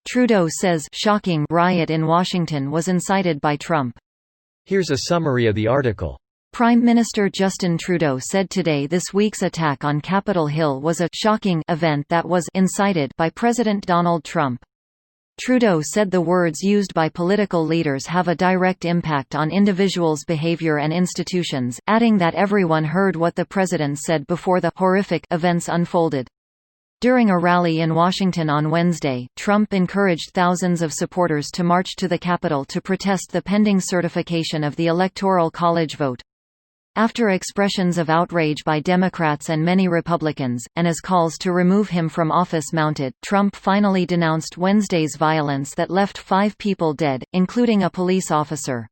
Trudeau says shocking riot in Washington was incited by Trump. Here's a summary of the article. Prime Minister Justin Trudeau said today this week's attack on Capitol Hill was a shocking event that was incited by President Donald Trump. Trudeau said the words used by political leaders have a direct impact on individuals' behavior and institutions, adding that everyone heard what the president said before the horrific events unfolded. During a rally in Washington on Wednesday, Trump encouraged thousands of supporters to march to the Capitol to protest the pending certification of the Electoral College vote. After expressions of outrage by Democrats and many Republicans, and as calls to remove him from office mounted, Trump finally denounced Wednesday's violence that left 5 people dead, including a police officer.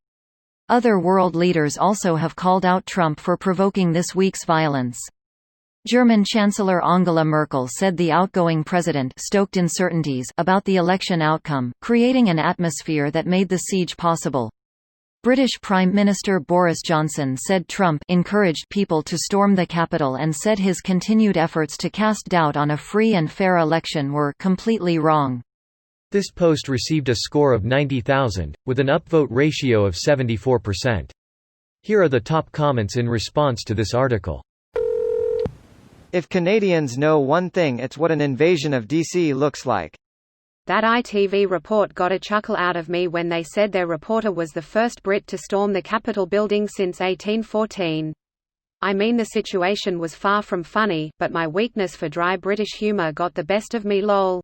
Other world leaders also have called out Trump for provoking this week's violence. German Chancellor Angela Merkel said the outgoing president stoked uncertainties about the election outcome, creating an atmosphere that made the siege possible. British Prime Minister Boris Johnson said Trump encouraged people to storm the Capitol and said his continued efforts to cast doubt on a free and fair election were completely wrong. This post received a score of 90,000, with an upvote ratio of 74%. Here are the top comments in response to this article. If Canadians know one thing, it's what an invasion of DC looks like. That ITV report got a chuckle out of me when they said their reporter was the first Brit to storm the Capitol building since 1814. I mean, the situation was far from funny, but my weakness for dry British humour got the best of me lol.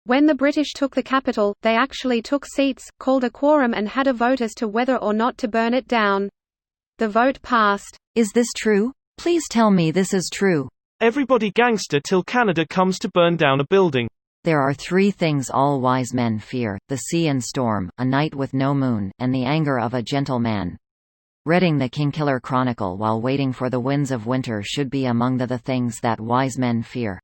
When the British took the Capitol, they actually took seats, called a quorum and had a vote as to whether or not to burn it down. The vote passed. Is this true? Please tell me this is true. Everybody gangster till Canada comes to burn down a building. There are 3 things all wise men fear: the sea and storm, a night with no moon, and the anger of a gentle man. Reading the Kingkiller Chronicle while waiting for the winds of winter should be among the things that wise men fear.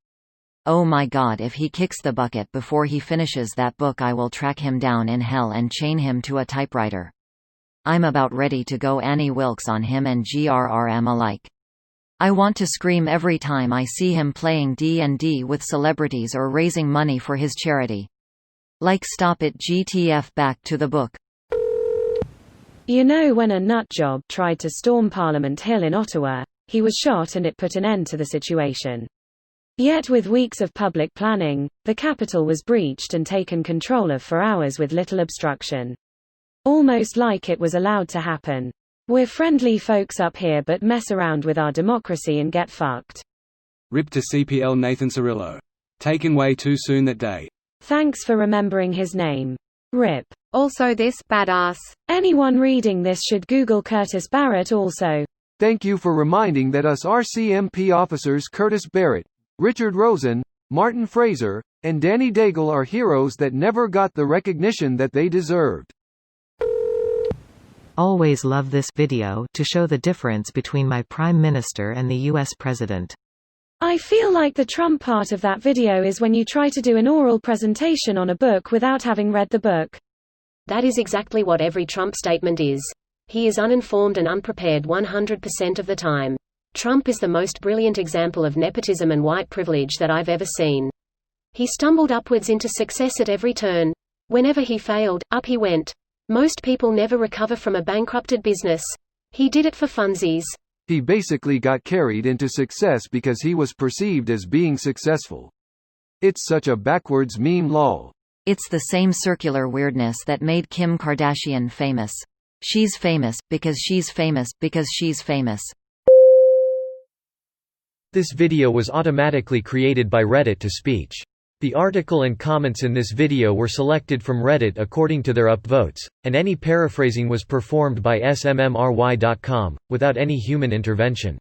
Oh my God, if he kicks the bucket before he finishes that book, I will track him down in hell and chain him to a typewriter. I'm about ready to go Annie Wilkes on him and GRRM alike. I want to scream every time I see him playing D&D with celebrities or raising money for his charity. Like, stop it GTF, back to the book. You know, when a nutjob tried to storm Parliament Hill in Ottawa, he was shot and it put an end to the situation. Yet with weeks of public planning, the Capitol was breached and taken control of for hours with little obstruction. Almost like it was allowed to happen. We're friendly folks up here but mess around with our democracy and get fucked. Rip to CPL Nathan Cirillo. Taken way too soon that day. Thanks for remembering his name. Rip. Also this badass. Anyone reading this should Google Curtis Barrett also. Thank you for reminding that us RCMP officers Curtis Barrett, Richard Rosen, Martin Fraser, and Danny Daigle are heroes that never got the recognition that they deserved. Always love this video to show the difference between my Prime Minister and the US President. I feel like the Trump part of that video is when you try to do an oral presentation on a book without having read the book. That is exactly what every Trump statement is. He is uninformed and unprepared 100% of the time. Trump is the most brilliant example of nepotism and white privilege that I've ever seen. He stumbled upwards into success at every turn. Whenever he failed, up he went. Most people never recover from a bankrupted business. He did it for funsies. He basically got carried into success because he was perceived as being successful. It's such a backwards meme lol. It's the same circular weirdness that made Kim Kardashian famous. She's famous because she's famous because she's famous. This video was automatically created by Reddit to speech. The article and comments in this video were selected from Reddit according to their upvotes, and any paraphrasing was performed by smmry.com, without any human intervention.